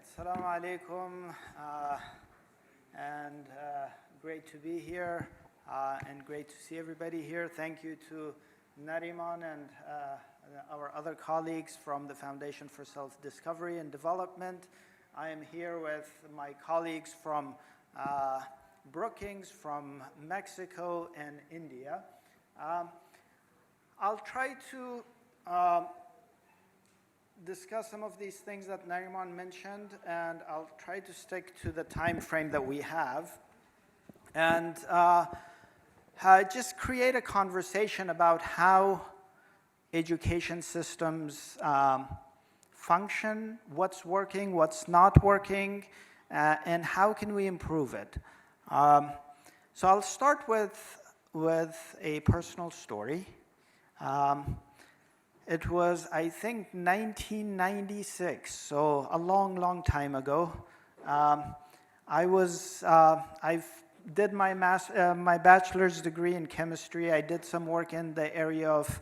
Assalamu alaikum, and great to be here, and great to see everybody here. Thank you to Nariman and our other colleagues from the Foundation for Self-Discovery and Development. I am here with my colleagues from Brookings, from Mexico and India. I'll try to discuss some of these things that Nariman mentioned, and I'll try to stick to the time frame that we have, and just create a conversation about how education systems function, what's working, what's not working, and how can we improve it. So I'll start with a personal story. It was, I think, 1996, so a long, long time ago. I did my bachelor's degree in chemistry. I did some work in the area of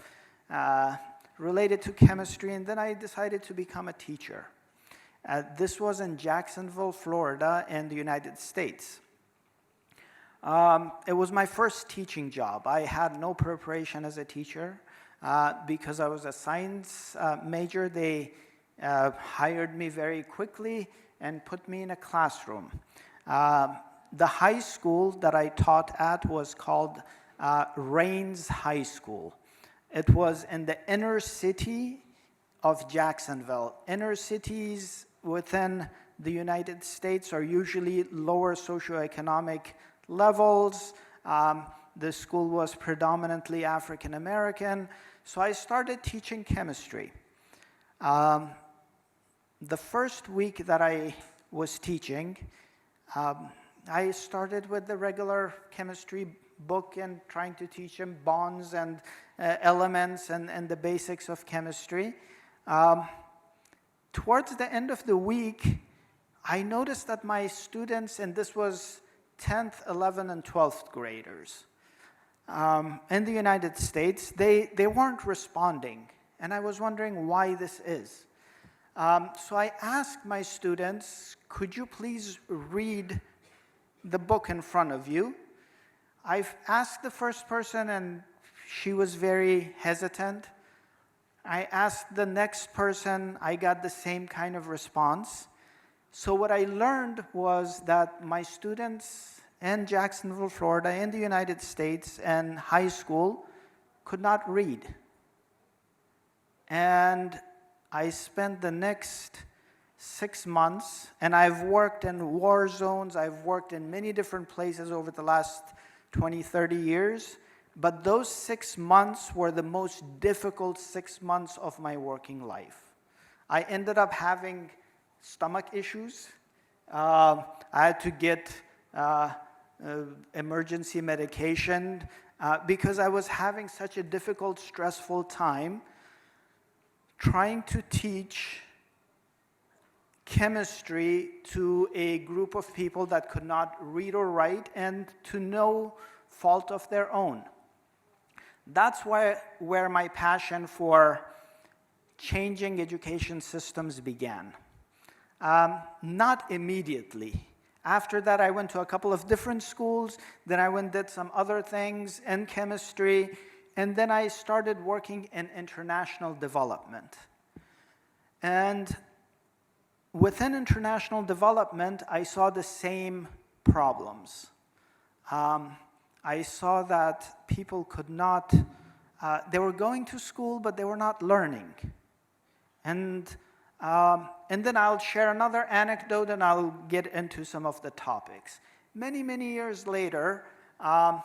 related to chemistry, and then I decided to become a teacher. This was in Jacksonville, Florida, in the United States. It was my first teaching job. I had no preparation as a teacher. Because I was a science major, they hired me very quickly and put me in a classroom. The high school that I taught at was called Raines High School. It was in the inner city of Jacksonville. Inner cities within the United States are usually lower socioeconomic levels. The school was predominantly African American. So I started teaching chemistry. The first week that I was teaching, I started with the regular chemistry book and trying to teach them bonds and elements and the basics of chemistry. Towards the end of the week, I noticed that my students, and this was 10th, 11th, and 12th graders, in the United States, they weren't responding, and I was wondering why this is. So I asked my students, could you please read the book in front of you? I've asked the first person, and she was very hesitant. I asked the next person, I got the same kind of response. So what I learned was that my students in Jacksonville, Florida, in the United States, and high school could not read. And I spent the next 6 months, and I've worked in war zones, I've worked in many different places over the last 20, 30 years, but those 6 months were the most difficult 6 months of my working life. I ended up having stomach issues. I had to get emergency medication because I was having such a difficult, stressful time trying to teach chemistry to a group of people that could not read or write and to no fault of their own. That's where my passion for changing education systems began. Not immediately. After that, I went to a couple of different schools, then I went and did some other things in chemistry, and then I started working in international development. And within international development, I saw the same problems. I saw that people could not, they were going to school, but they were not learning. And then I'll share another anecdote, and I'll get into some of the topics. Many, many years later, I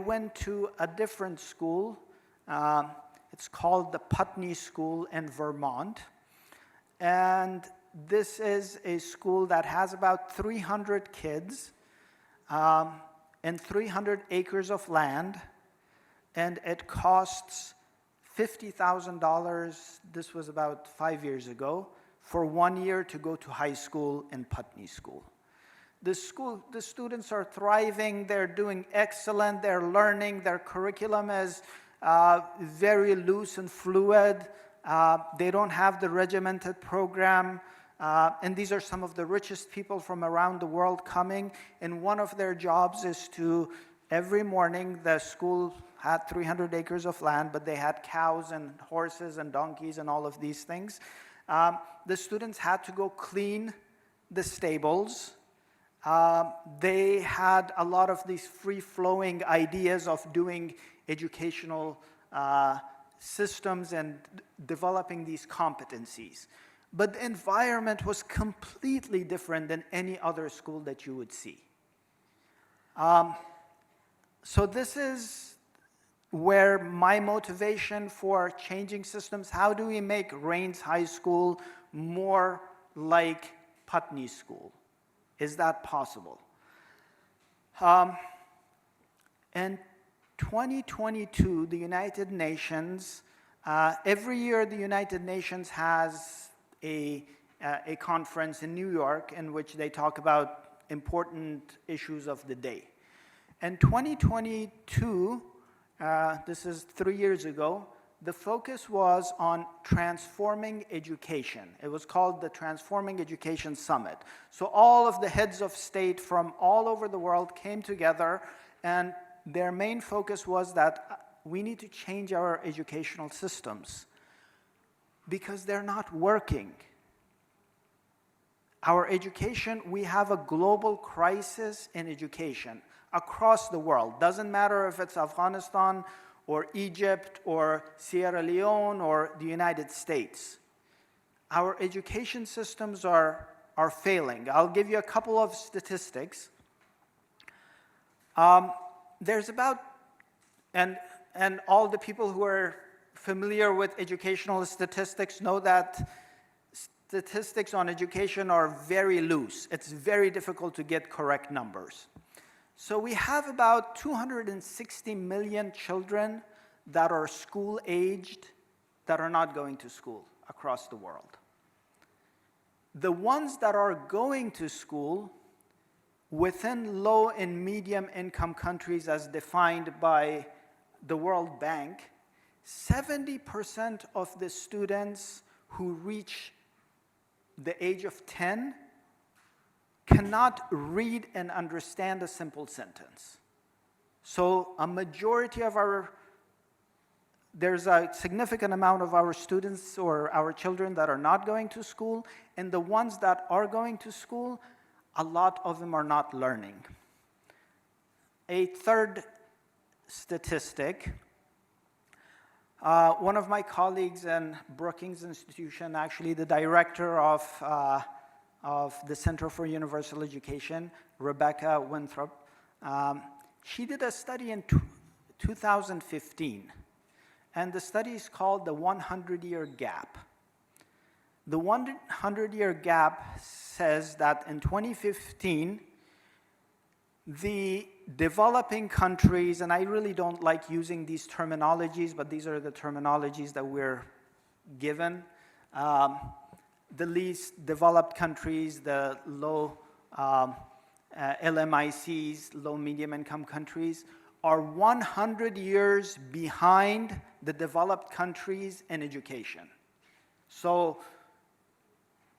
went to a different school. It's called the Putney School in Vermont. And this is a school that has about 300 kids and 300 acres of land, and it costs $50,000, this was about 5 years ago, for 1 year to go to high school in Putney School. The students are thriving, they're doing excellent, they're learning, their curriculum is very loose and fluid. They don't have the regimented program. And these are some of the richest people from around the world coming, and one of their jobs is to, every morning, the school had 300 acres of land, but they had cows and horses and donkeys and all of these things. The students had to go clean the stables. They had a lot of these free-flowing ideas of doing educational systems and developing these competencies. But the environment was completely different than any other school that you would see. So this is where my motivation for changing systems, how do we make Rains High School more like Putney School? Is that possible? In 2022, the United Nations, every year the United Nations has a conference in New York in which they talk about important issues of the day. In 2022, this is 3 years ago, the focus was on transforming education. It was called the Transforming Education Summit. So all of the heads of state from all over the world came together, and their main focus was that we need to change our educational systems because they're not working. Our education, we have a global crisis in education across the world. Doesn't matter if it's Afghanistan or Egypt or Sierra Leone or the United States. Our education systems are failing. I'll give you a couple of statistics. There's about, and all the people who are familiar with educational statistics know that statistics on education are very loose. It's very difficult to get correct numbers. So we have about 260 million children that are school-aged that are not going to school across the world. The ones that are going to school within low and medium income countries as defined by the World Bank, 70% of the students who reach the age of 10 cannot read and understand a simple sentence. So a majority of there's a significant amount of our students or our children that are not going to school, and the ones that are going to school, a lot of them are not learning. A third statistic, one of my colleagues in Brookings Institution, actually the director of the Center for Universal Education, Rebecca Winthrop, she did a study in 2015, and the study is called the 100-year gap. The 100-year gap says that in 2015, the developing countries, and I really don't like using these terminologies, but these are the terminologies that we're given, the least developed countries, the low LMICs, low medium income countries, are 100 years behind the developed countries in education. So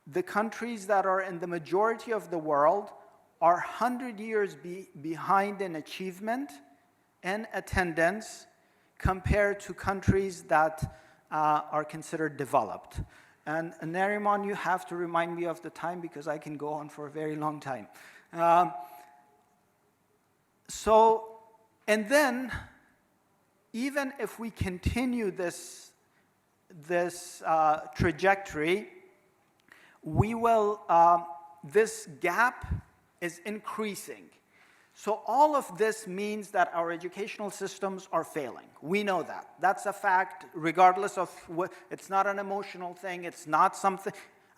the countries that are in the majority of the world are 100 years behind in achievement and attendance compared to countries that are considered developed. And Nariman, you have to remind me of the time because I can go on for a very long time. And then, even if we continue this trajectory, we will, this gap is increasing. So all of this means that our educational systems are failing. We know that. That's a fact, regardless of what, it's not an emotional thing, it's not something.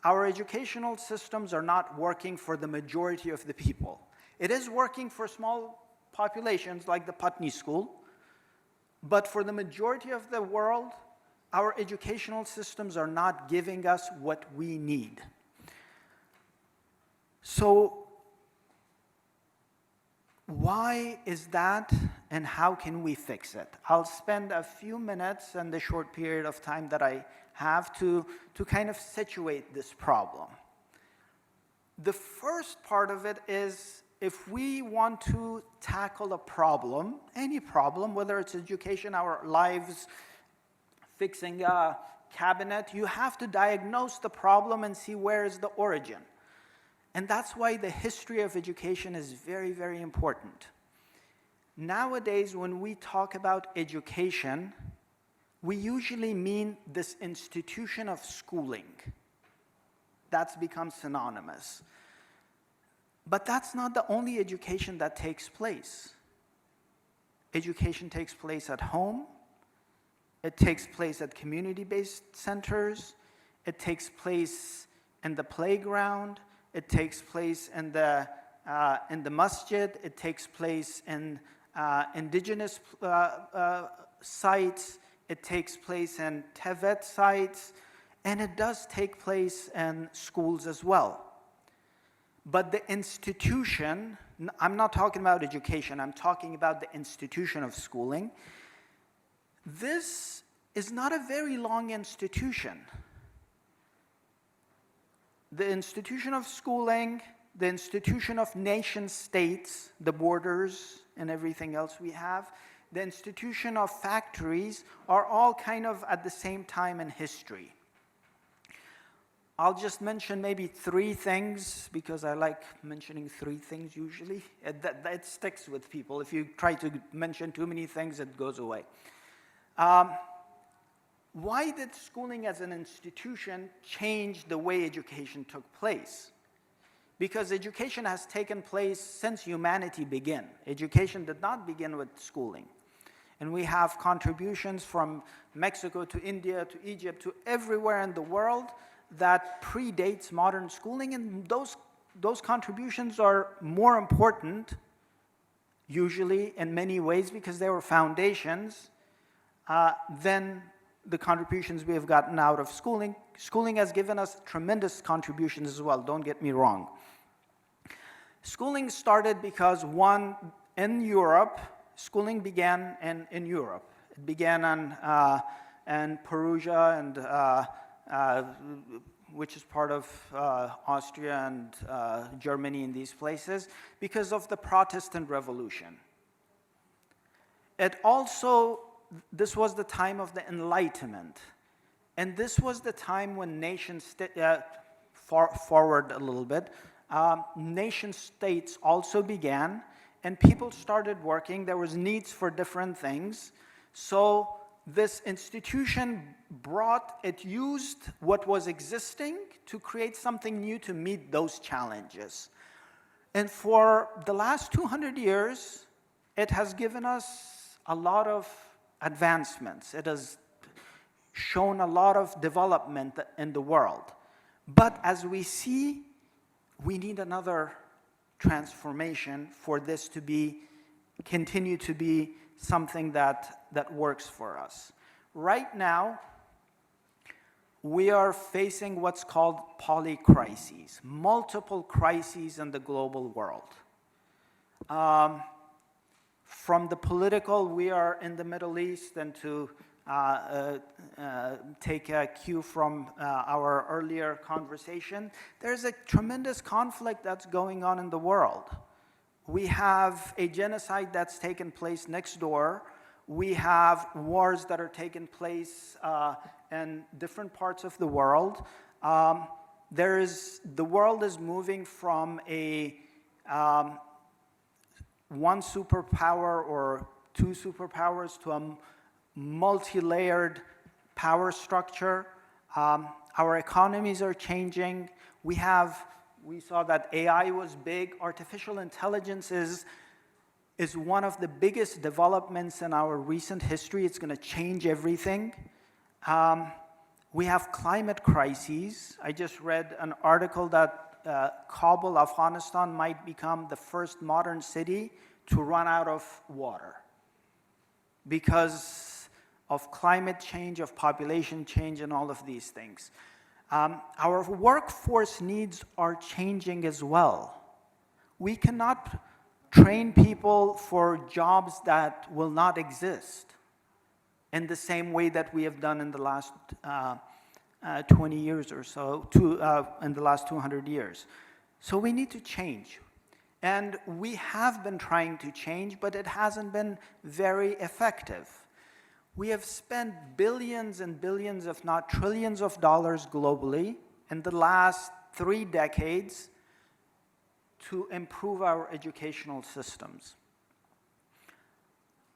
Our educational systems are not working for the majority of the people. It is working for small populations like the Putney School, but for the majority of the world, our educational systems are not giving us what we need. So why is that, and how can we fix it? I'll spend a few minutes in the short period of time that I have to kind of situate this problem. The first part of it is, if we want to tackle a problem, any problem, whether it's education, our lives, fixing a cabinet, you have to diagnose the problem and see where is the origin. And that's why the history of education is very, very important. Nowadays, when we talk about education, we usually mean this institution of schooling. That's become synonymous. But that's not the only education that takes place. Education takes place at home. It takes place at community-based centers. It takes place in the playground. It takes place in the masjid. It takes place in indigenous sites. It takes place in Tevet sites. And it does take place in schools as well. But the institution, I'm not talking about education, I'm talking about the institution of schooling. This is not a very long institution. The institution of schooling, the institution of nation states, the borders and everything else we have, the institution of factories are all kind of at the same time in history. I'll just mention maybe 3 things, because I like mentioning 3 things usually. It sticks with people. If you try to mention too many things, it goes away. Why did schooling as an institution change the way education took place? Because education has taken place since humanity began. Education did not begin with schooling. And we have contributions from Mexico to India to Egypt to everywhere in the world that predates modern schooling, and those contributions are more important, usually in many ways, because they were foundations than the contributions we have gotten out of schooling. Schooling has given us tremendous contributions as well, don't get me wrong. Schooling started because, one, in Europe, schooling began in Europe. It began in Perugia and which is part of Austria and Germany and these places, because of the Protestant Revolution. It also, this was the time of the Enlightenment. And this was the time when forward a little bit, nation states also began, and people started working. There was needs for different things. So this institution used what was existing to create something new to meet those challenges. And for the last 200 years, it has given us a lot of advancements. It has shown a lot of development in the world. But as we see, we need another transformation for this to continue to be something that works for us. Right now, we are facing what's called polycrises, multiple crises in the global world. From the political, we are in the Middle East, and to take a cue from our earlier conversation, there's a tremendous conflict that's going on in the world. We have a genocide that's taken place next door. We have wars that are taking place in different parts of the world. The world is moving from a one superpower or 2 superpowers to a multi-layered power structure. Our economies are changing. We saw that AI was big. Artificial intelligence is one of the biggest developments in our recent history. It's going to change everything. We have climate crises. I just read an article that Kabul, Afghanistan might become the first modern city to run out of water because of climate change, of population change, and all of these things. Our workforce needs are changing as well. We cannot train people for jobs that will not exist in the same way that we have done in the last 20 years or so, in the last 200 years. So we need to change. And we have been trying to change, but it hasn't been very effective. We have spent billions and billions, if not trillions of dollars globally in the last 3 decades to improve our educational systems.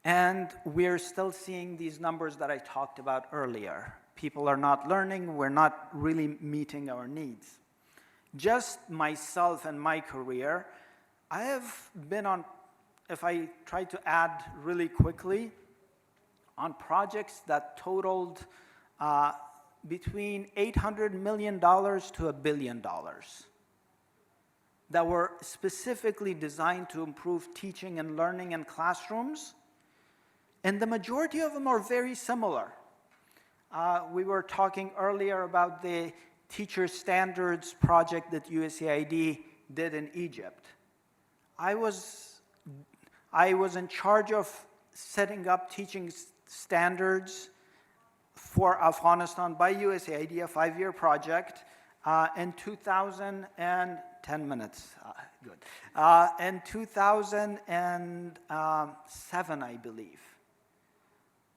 And we're still seeing these numbers that I talked about earlier. People are not learning, we're not really meeting our needs. Just myself and my career, I have been on, if I try to add really quickly, on projects that totaled between $800 million to $1 billion that were specifically designed to improve teaching and learning in classrooms. And the majority of them are very similar. We were talking earlier about the teacher standards project that USAID did in Egypt. I was in charge of setting up teaching standards for Afghanistan by USAID, a 5-year project, in 2010 minutes, good. In 2007, I believe.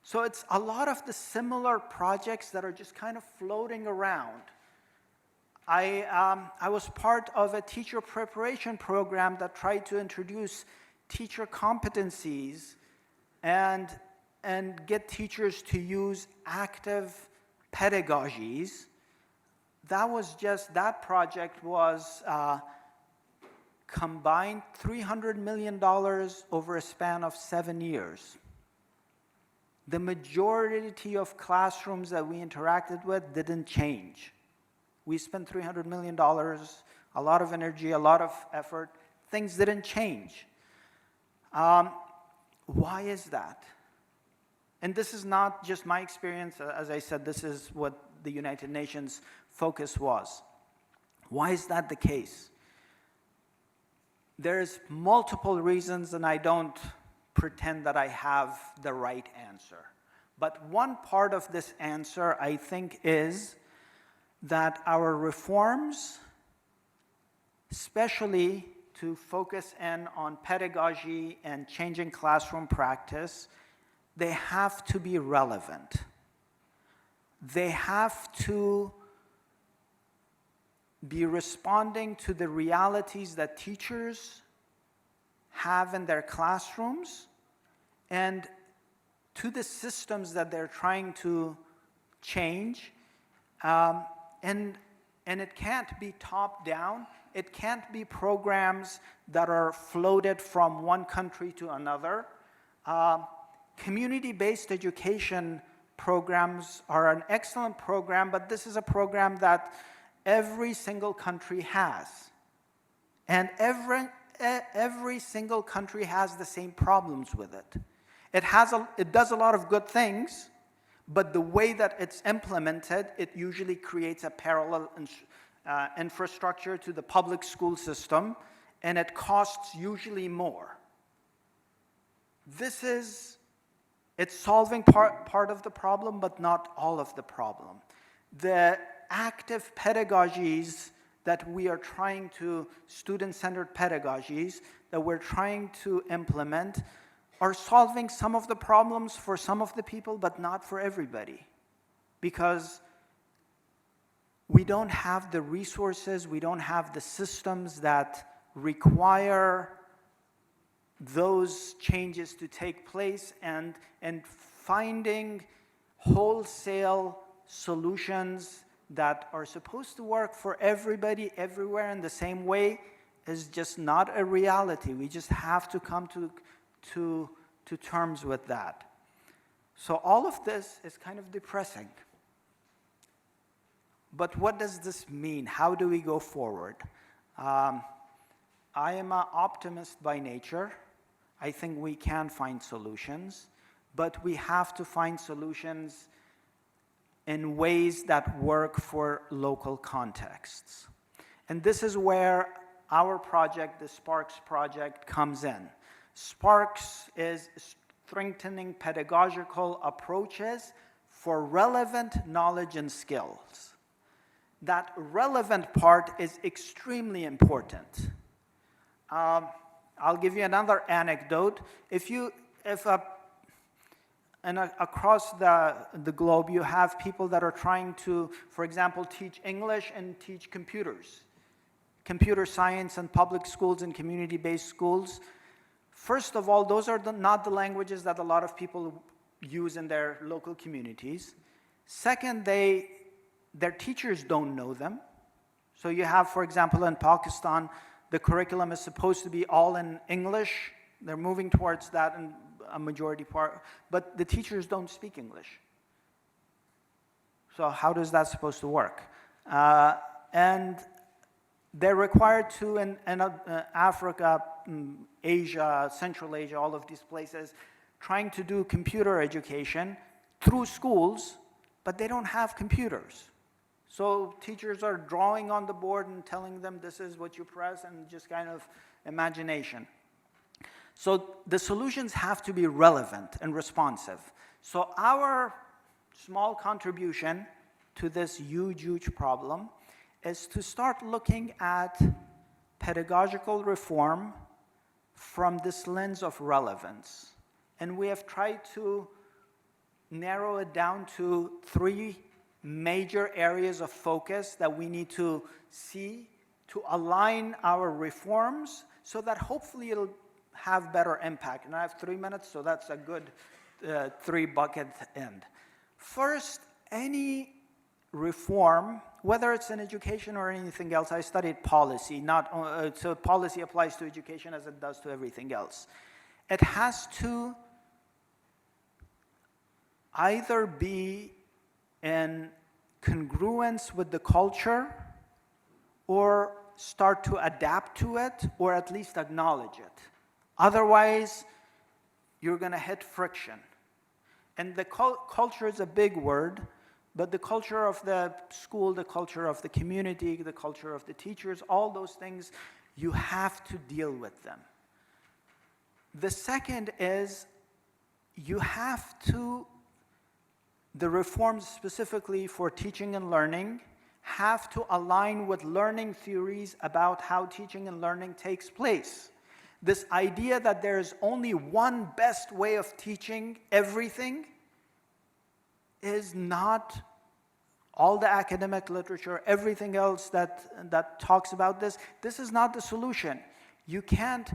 So it's a lot of the similar projects that are just kind of floating around. I was part of a teacher preparation program that tried to introduce teacher competencies and get teachers to use active pedagogies. That project was combined $300 million over a span of 7 years. The majority of classrooms that we interacted with didn't change. We spent $300 million, a lot of energy, a lot of effort. Things didn't change. Why is that? And this is not just my experience. As I said, this is what the United Nations focus was. Why is that the case? There's multiple reasons, and I don't pretend that I have the right answer. But one part of this answer, I think, is that our reforms, especially to focus in on pedagogy and changing classroom practice, they have to be relevant. They have to be responding to the realities that teachers have in their classrooms and to the systems that they're trying to change. And it can't be top down. It can't be programs that are floated from one country to another. Community-based education programs are an excellent program, but this is a program that every single country has. And every single country has the same problems with it. It does a lot of good things, but the way that it's implemented, it usually creates a parallel infrastructure to the public school system, and it costs usually more. It's solving part of the problem, but not all of the problem. The active pedagogies that we are trying to, student-centered pedagogies that we're trying to implement are solving some of the problems for some of the people, but not for everybody. Because we don't have the resources, we don't have the systems that require those changes to take place, and finding wholesale solutions that are supposed to work for everybody, everywhere in the same way is just not a reality. We just have to come to terms with that. So all of this is kind of depressing. But what does this mean? How do we go forward? I am an optimist by nature. I think we can find solutions, but we have to find solutions in ways that work for local contexts. And this is where our project, the Sparks project, comes in. Sparks is strengthening pedagogical approaches for relevant knowledge and skills. that relevant part is extremely important. I'll give you another anecdote. Across the globe, you have people that are trying to, for example, teach English and teach computers, computer science in public schools and community-based schools. First of all, those are not the languages that a lot of people use in their local communities. Second, their teachers don't know them. So you have, for example, in Pakistan, the curriculum is supposed to be all in English. They're moving towards that in a majority part, but the teachers don't speak English. So how does that supposed to work? And they're required to, in Africa, Asia, Central Asia, all of these places, trying to do computer education through schools, but they don't have computers. So teachers are drawing on the board and telling them this is what you press, and just kind of imagination. So the solutions have to be relevant and responsive. So our small contribution to this huge, huge problem is to start looking at pedagogical reform from this lens of relevance. And we have tried to narrow it down to 3 major areas of focus that we need to see to align our reforms so that hopefully it'll have better impact. And I have 3 minutes, so that's a good 3-bucket end. First, any reform, whether it's in education or anything else, I studied policy, so policy applies to education as it does to everything else. It has to either be in congruence with the culture or start to adapt to it or at least acknowledge it. Otherwise, you're going to hit friction. And the culture is a big word, but the culture of the school, the culture of the community, the culture of the teachers, all those things, you have to deal with them. The second is you have to, the reforms specifically for teaching and learning have to align with learning theories about how teaching and learning takes place. This idea that there's only one best way of teaching everything is not all the academic literature, everything else that talks about this. This is not the solution. You can't,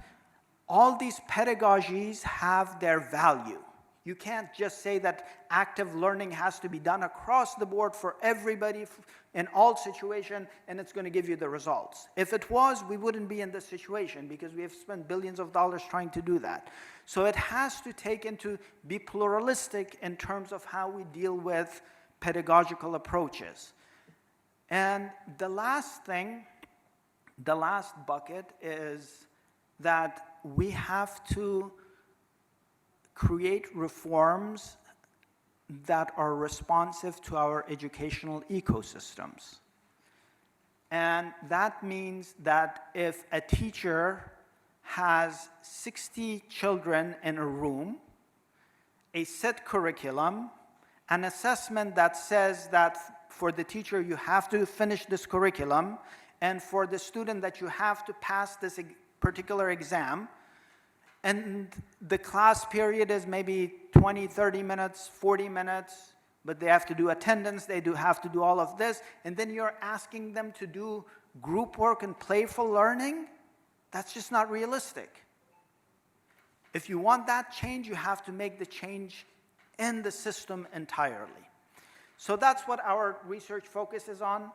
all these pedagogies have their value. You can't just say that active learning has to be done across the board for everybody in all situations, and it's going to give you the results. If it was, we wouldn't be in this situation because we have spent billions of dollars trying to do that. So it has to be pluralistic in terms of how we deal with pedagogical approaches. And the last thing, the last bucket is that we have to create reforms that are responsive to our educational ecosystems. And that means that if a teacher has 60 children in a room, a set curriculum, an assessment that says that for the teacher you have to finish this curriculum, and for the student that you have to pass this particular exam, and the class period is maybe 20, 30 minutes, 40 minutes, but they have to do attendance, they have to do all of this, and then you're asking them to do group work and playful learning. That's just not realistic. If you want that change, you have to make the change in the system entirely. So that's what our research focuses on.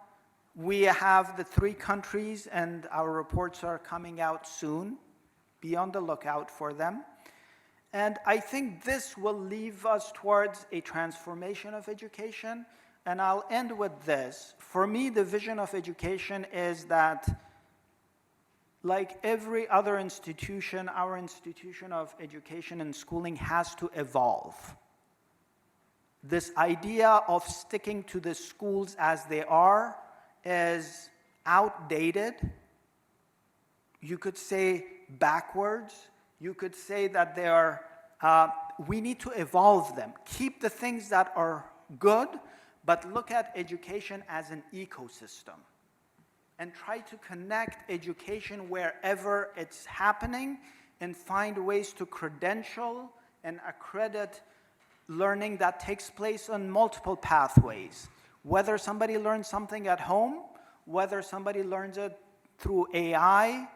We have the 3 countries, and our reports are coming out soon. Be on the lookout for them. And I think this will lead us towards a transformation of education. And I'll end with this. For me, the vision of education is that, like every other institution, our institution of education and schooling has to evolve. This idea of sticking to the schools as they are is outdated. You could say backwards. You could say that they are, we need to evolve them. Keep the things that are good, but look at education as an ecosystem and try to connect education wherever it's happening and find ways to credential and accredit learning that takes place on multiple pathways. Whether somebody learns something at home, whether somebody learns it through AI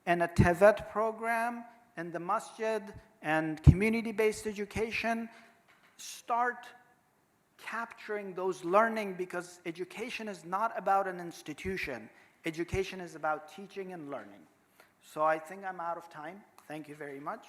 and a TEVET program and the masjid and community-based education, start capturing those learning, because education is not about an institution. Education is about teaching and learning. So I think I'm out of time. Thank you very much.